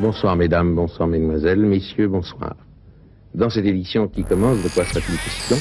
Bonsoir mesdames, bonsoir mesdemoiselles, messieurs, bonsoir. Dans cette édition qui commence, de quoi sera-t-il question ?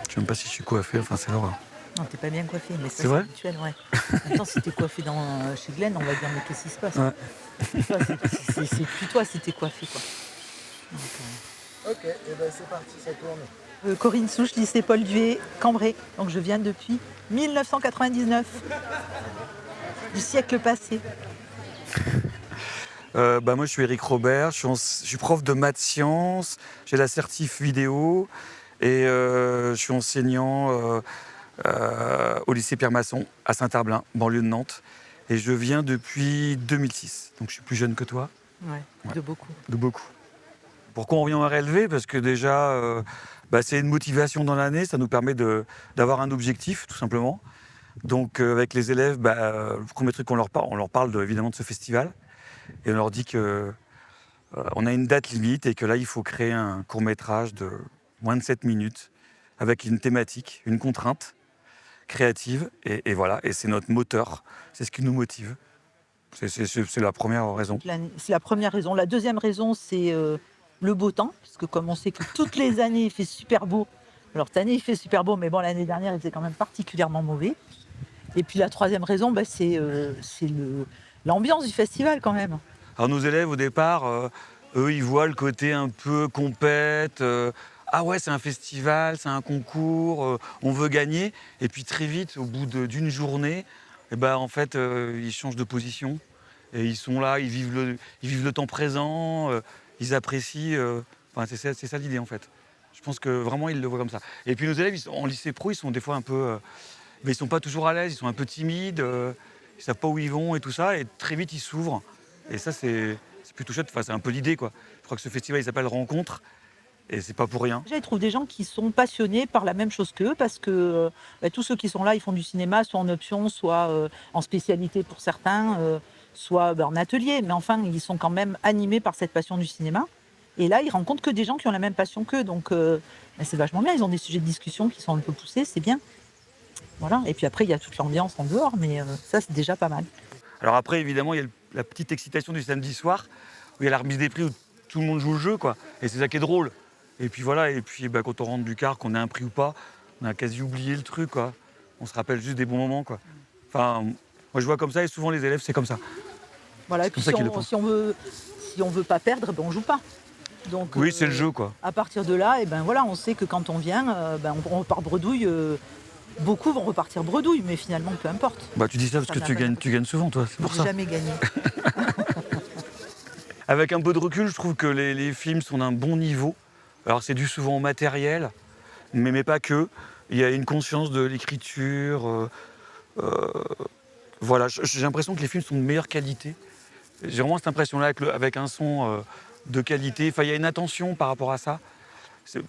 Je sais même pas si je suis coiffé, enfin c'est l'horreur. Non, t'es pas bien coiffé, mais ça, C'est vrai habituel, ouais. En même temps, si t'es coiffé chez Glenn, on va dire, mais qu'est-ce qui se passe Ouais. C'est plus toi si t'es coiffé, quoi. Donc, Ok, et ben c'est parti, ça tourne. Corinne Souche, lycée Paul Dué, Cambrai. Donc je viens depuis 1999, du siècle passé. Moi je suis Eric Robert, je suis prof de maths sciences, j'ai la certif vidéo et je suis enseignant au lycée Pierre Masson à Saint-Herblain, banlieue de Nantes. Et je viens depuis 2006, donc je suis plus jeune que toi. Ouais, de beaucoup. De beaucoup. Pourquoi on vient en RLV ? Parce que déjà, c'est une motivation dans l'année, ça nous permet d'avoir un objectif, tout simplement. Donc avec les élèves, le premier truc qu'on leur parle évidemment de ce festival. Et on leur dit qu'on a une date limite et que là, il faut créer un court-métrage de moins de 7 minutes avec une thématique, une contrainte créative. Et voilà, et c'est notre moteur, c'est ce qui nous motive. C'est la première raison. C'est la première raison. La deuxième raison, c'est le beau temps, parce que comme on sait que toutes les années, il fait super beau. Alors cette année, il fait super beau, mais bon, l'année dernière, il faisait quand même particulièrement mauvais. Et puis la troisième raison, c'est l'ambiance du festival quand même. Alors nos élèves, au départ, eux, ils voient le côté un peu compète. Ah ouais, c'est un festival, c'est un concours, on veut gagner. Et puis très vite, au bout d'une journée, en fait, ils changent de position. Et ils sont là, ils vivent le temps présent, ils apprécient. C'est ça l'idée, en fait. Je pense que vraiment, ils le voient comme ça. Et puis nos élèves, en lycée pro, ils sont des fois un peu... mais ils sont pas toujours à l'aise, ils sont un peu timides, ils savent pas où ils vont et tout ça. Et très vite, ils s'ouvrent. Et ça, c'est plutôt chouette. Enfin, c'est un peu l'idée, quoi. Je crois que ce festival, il s'appelle Rencontre. Et c'est pas pour rien. Déjà, ils trouvent des gens qui sont passionnés par la même chose qu'eux, parce que tous ceux qui sont là, ils font du cinéma, soit en option, soit en spécialité pour certains, soit en atelier. Mais enfin, ils sont quand même animés par cette passion du cinéma. Et là, ils rencontrent que des gens qui ont la même passion qu'eux. Donc, c'est vachement bien. Ils ont des sujets de discussion qui sont un peu poussés, c'est bien. Voilà. Et puis après, il y a toute l'ambiance en dehors, mais ça, c'est déjà pas mal. Alors après, évidemment, il y a la petite excitation du samedi soir, où il y a la remise des prix, où tout le monde joue le jeu, quoi. Et c'est ça qui est drôle. Et puis voilà, quand on rentre du car, qu'on ait un prix ou pas, on a quasi oublié le truc, quoi. On se rappelle juste des bons moments, quoi. Enfin, moi je vois comme ça, et souvent les élèves, c'est comme ça. Voilà, et puis si on veut pas perdre, on joue pas. Donc, oui, c'est le jeu, quoi. À partir de là, on sait que quand on vient, on repart bredouille. Beaucoup vont repartir bredouille, mais finalement, peu importe. Tu dis ça parce que tu gagnes souvent, toi, c'est pour ça. J'ai jamais gagné. Avec un peu de recul, je trouve que les films sont d'un bon niveau. Alors c'est dû souvent au matériel, mais pas que. Il y a une conscience de l'écriture. Voilà, j'ai l'impression que les films sont de meilleure qualité. J'ai vraiment cette impression-là avec un son de qualité. Enfin, il y a une attention par rapport à ça.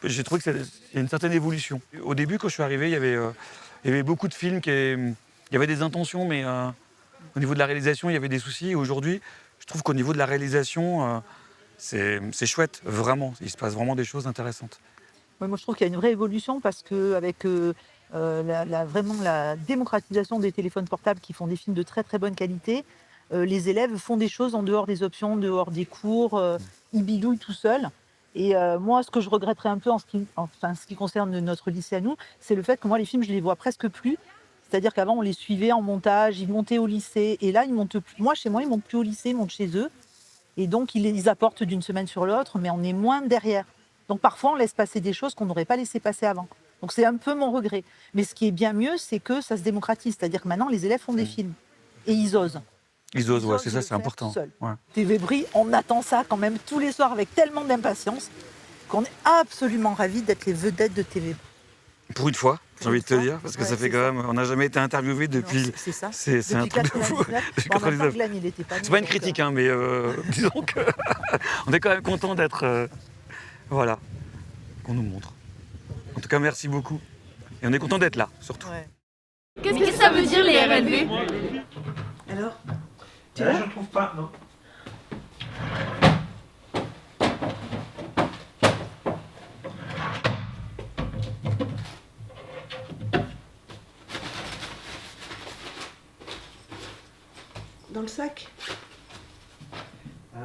J'ai trouvé qu'il y a une certaine évolution. Au début, quand je suis arrivé, il y avait beaucoup de films il y avait des intentions, mais au niveau de la réalisation, il y avait des soucis. Et aujourd'hui, je trouve qu'au niveau de la réalisation, c'est chouette, vraiment. Il se passe vraiment des choses intéressantes. Ouais, moi, je trouve qu'il y a une vraie évolution parce qu'avec vraiment la démocratisation des téléphones portables qui font des films de très très bonne qualité, les élèves font des choses en dehors des options, en dehors des cours, ils bidouillent tout seuls. Et moi, ce que je regretterais un peu ce qui concerne notre lycée à nous, c'est le fait que moi, les films, je les vois presque plus. C'est-à-dire qu'avant, on les suivait en montage, ils montaient au lycée. Et là, ils montent plus. Moi, chez moi, ils montent plus au lycée, ils montent chez eux. Et donc, ils les apportent d'une semaine sur l'autre, mais on est moins derrière. Donc, parfois, on laisse passer des choses qu'on n'aurait pas laissé passer avant. Donc, c'est un peu mon regret. Mais ce qui est bien mieux, c'est que ça se démocratise. C'est-à-dire que maintenant, les élèves font des films. Et ils osent. Ils osent, ouais, c'est ça, c'est important. Ouais. TV Brie, on attend ça quand même tous les soirs avec tellement d'impatience qu'on est absolument ravis d'être les vedettes de TV Brie. Pour une fois. j'ai envie de te dire, parce que Ouais, ça fait c'est quand même. On n'a jamais été interviewé depuis. Non, c'est ça. C'est un Depuis truc de fou. 99. Depuis Bon, en même temps, 99. Glenn, il était pas né, C'est pas une donc, critique, hein, mais disons que on est quand même content d'être. Voilà, qu'on nous montre. En tout cas, merci beaucoup. Et on est content d'être là, surtout. ouais. Qu'est-ce que ça veut dire les RLV? Alors, Je ne trouve pas, non. Dans le sac? Bah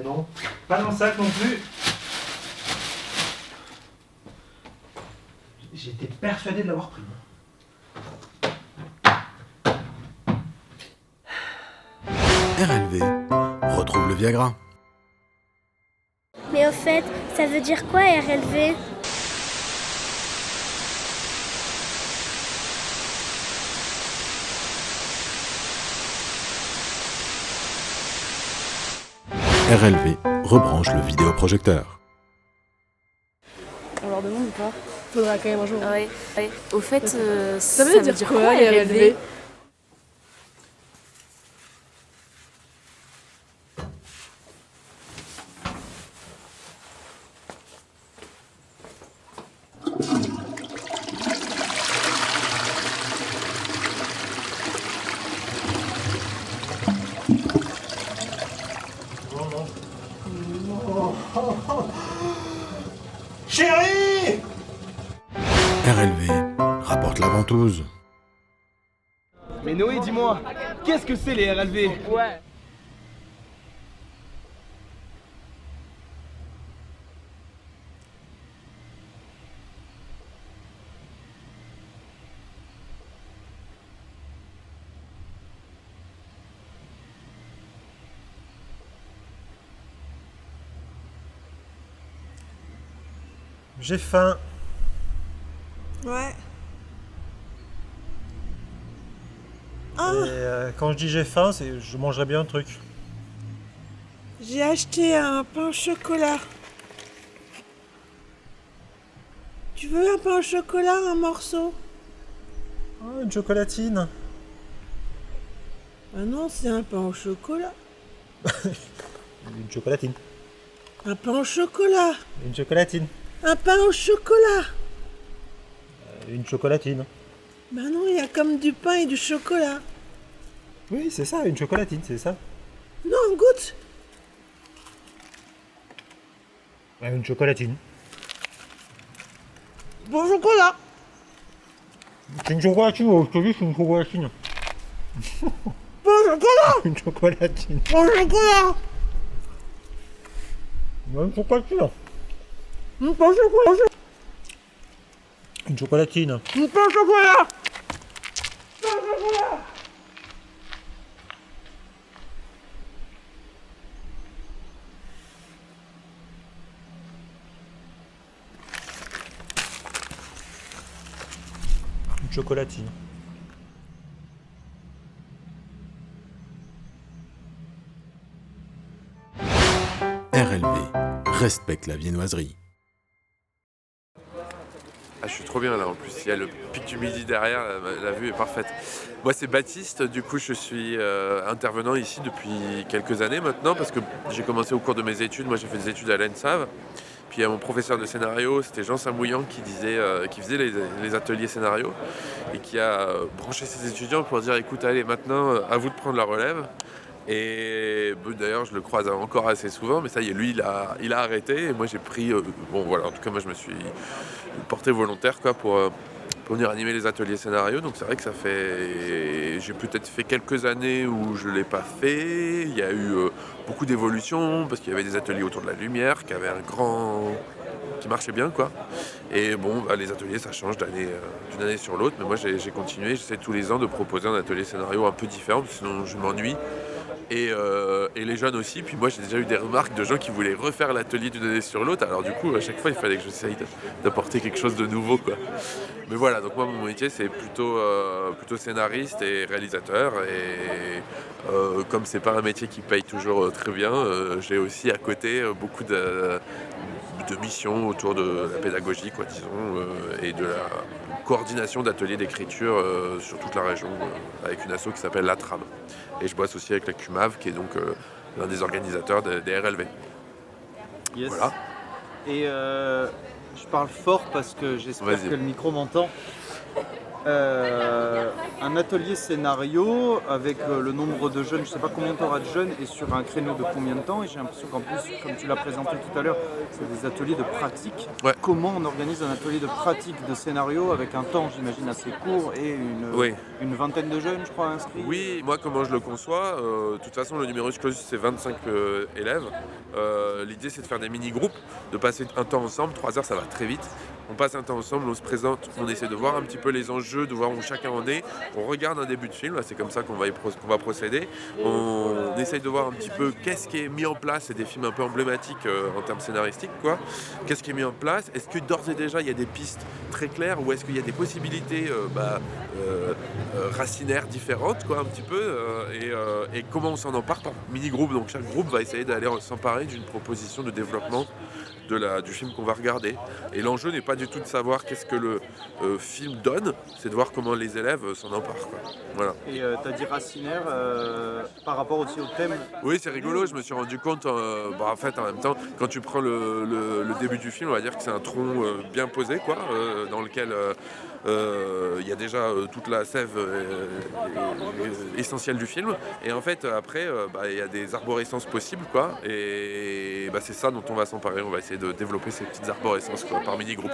non. Pas dans le sac non plus. J'étais persuadé de l'avoir pris. RLV retrouve le Viagra. Mais au fait, ça veut dire quoi RLV? RLV rebranche le vidéoprojecteur. On leur demande ou pas? Faudra quand même un jour. Ouais. Au fait, Ça veut dire quoi RLV? Chérie! RLV rapporte la ventouse. Mais Noé, dis-moi, qu'est-ce que c'est les RLV? Ouais. J'ai faim. Ouais. Et quand je dis j'ai faim, c'est je mangerais bien un truc. J'ai acheté un pain au chocolat. Tu veux un pain au chocolat, un morceau? Ah, une chocolatine. Ah non, c'est un pain au chocolat. Une chocolatine. Un pain au chocolat. Une chocolatine. Un pain au chocolat. Une chocolatine. Bah non, il y a comme du pain et du chocolat. Oui, c'est ça, une chocolatine, c'est ça. Non, goûte. Une chocolatine. Bon chocolat. C'est une chocolatine, je te dis, c'est une chocolatine. Bon chocolat. Une chocolatine. Bon chocolat. Une chocolatine. Un pain au chocolat. Une chocolatine. Un pain au chocolat. Une chocolatine. RLV respecte la viennoiserie. Ah, je suis trop bien là, en plus il y a le pic du midi derrière, la vue est parfaite. Moi c'est Baptiste, du coup je suis intervenant ici depuis quelques années maintenant parce que j'ai commencé au cours de mes études, moi j'ai fait des études à l'ENSAV. Puis il y a mon professeur de scénario, c'était Jean Samouillan qui faisait les ateliers scénario et qui a branché ses étudiants pour dire écoute allez maintenant à vous de prendre la relève. Et d'ailleurs je le croise encore assez souvent, mais ça y est, lui il a arrêté et moi j'ai pris, bon voilà, en tout cas moi je me suis porté volontaire quoi, pour venir animer les ateliers scénario. Donc c'est vrai que j'ai peut-être fait quelques années où je ne l'ai pas fait. Il y a eu beaucoup d'évolutions parce qu'il y avait des ateliers autour de la lumière qui marchait bien quoi. Et bon les ateliers ça change d'une année sur l'autre, mais moi j'ai continué, j'essaie tous les ans de proposer un atelier scénario un peu différent, sinon je m'ennuie. Et les jeunes aussi, puis moi j'ai déjà eu des remarques de gens qui voulaient refaire l'atelier d'une année sur l'autre, alors du coup à chaque fois il fallait que j'essaye d'apporter quelque chose de nouveau quoi. Mais voilà, donc moi mon métier c'est plutôt scénariste et réalisateur, et comme c'est pas un métier qui paye toujours très bien, j'ai aussi à côté beaucoup de missions autour de la pédagogie quoi, disons, et de la coordination d'ateliers d'écriture sur toute la région avec une asso qui s'appelle La Trame. Et je bosse aussi avec la CUMAV qui est donc l'un des organisateurs des RLV. Yes. Voilà. Et je parle fort parce que j'espère que le micro m'entend. Un atelier scénario avec le nombre de jeunes, je ne sais pas combien tu auras de jeunes et sur un créneau de combien de temps, et j'ai l'impression qu'en plus, comme tu l'as présenté tout à l'heure, c'est des ateliers de pratique. Ouais. Comment on organise un atelier de pratique de scénario avec un temps, j'imagine, assez court et une vingtaine de jeunes, je crois, inscrits? Oui, moi comment je le conçois, de toute façon le numerus clausus c'est 25 élèves. L'idée c'est de faire des mini-groupes, de passer un temps ensemble, 3 heures ça va très vite. On passe un temps ensemble, on se présente, on essaie de voir un petit peu les enjeux, de voir où chacun en est. On regarde un début de film, c'est comme ça qu'on va procéder. On essaye de voir un petit peu qu'est-ce qui est mis en place, c'est des films un peu emblématiques en termes scénaristiques, quoi. Qu'est-ce qui est mis en place? Est-ce que d'ores et déjà il y a des pistes très claires ou est-ce qu'il y a des possibilités racinaires différentes, quoi, un petit peu, et comment on s'en empare par mini-groupe. Donc chaque groupe va essayer d'aller s'emparer d'une proposition de développement du film qu'on va regarder. Et l'enjeu n'est pas du tout de savoir qu'est-ce que le film donne, c'est de voir comment les élèves s'en emparent, quoi. Voilà. Et tu as dit racinaire par rapport aussi au thème. Oui, c'est rigolo, je me suis rendu compte, en fait, en même temps, quand tu prends le début du film, on va dire que c'est un tronc bien posé, quoi, dans lequel il y a déjà toute la sève essentielle du film. Et en fait, après, il y a des arborescences possibles, quoi, et c'est ça dont on va s'emparer. On va essayer de développer ces petites arborescences, quoi, par mini-groupe.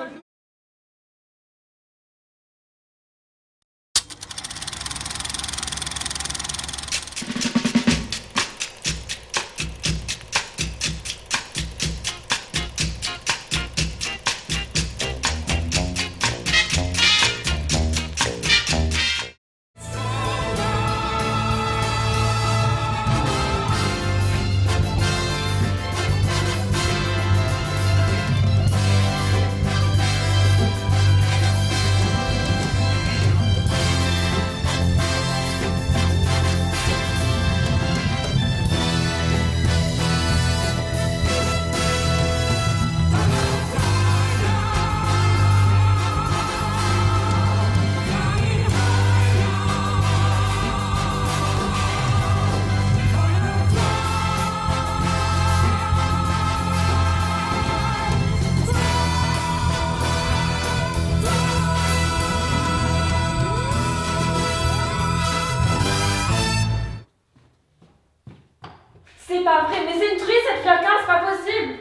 C'est pas vrai, mais c'est une truie cette flaquin, c'est pas possible.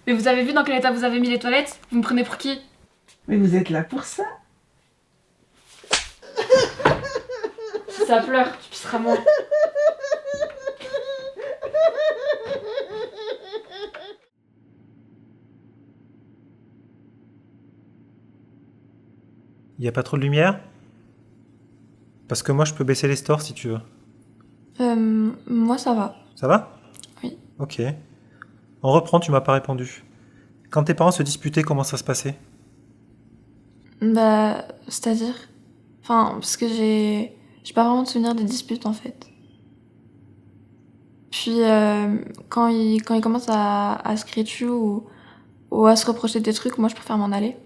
Mais vous avez vu dans quel état vous avez mis les toilettes? Vous me prenez pour qui? Mais vous êtes là pour ça. Si ça pleure, tu pisseras moins. Y a pas trop de lumière? Parce que moi je peux baisser les stores si tu veux. Moi ça va. Ça va? Oui. Ok. On reprend, tu m'as pas répondu. Quand tes parents se disputaient, comment ça se passait? C'est-à-dire? Enfin, parce que j'ai pas vraiment de souvenir des disputes en fait. Puis quand ils commencent à se crier dessus ou à se reprocher des trucs, moi je préfère m'en aller.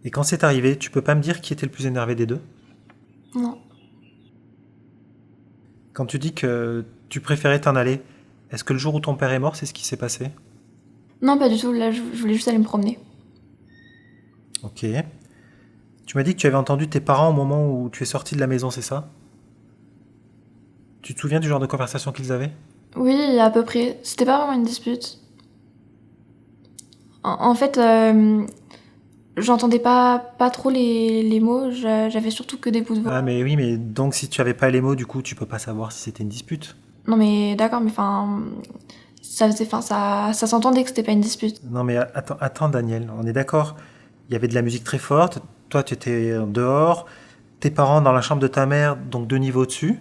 Et quand c'est arrivé, tu peux pas me dire qui était le plus énervé des deux? Non. Quand tu dis que tu préférais t'en aller, est-ce que le jour où ton père est mort, c'est ce qui s'est passé? Non, pas du tout. Là, je voulais juste aller me promener. Ok. Tu m'as dit que tu avais entendu tes parents au moment où tu es sorti de la maison, c'est ça? Tu te souviens du genre de conversation qu'ils avaient? Oui, à peu près. C'était pas vraiment une dispute. En fait, j'entendais pas trop les mots. J'avais surtout que des bouts de voix. Ah mais oui, mais donc si tu avais pas les mots, du coup, tu peux pas savoir si c'était une dispute. Non mais d'accord, mais enfin... Ça s'entendait que c'était pas une dispute. Non mais attends Daniel, on est d'accord. Il y avait de la musique très forte, toi tu étais dehors, tes parents dans la chambre de ta mère, donc 2 niveaux au-dessus.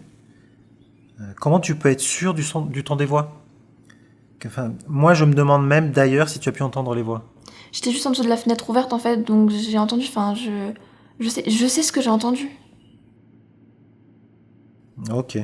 Comment tu peux être sûr du ton des voix? Enfin, moi je me demande même d'ailleurs si tu as pu entendre les voix. J'étais juste en dessous de la fenêtre ouverte en fait, donc j'ai entendu, Je sais ce que j'ai entendu. Ok.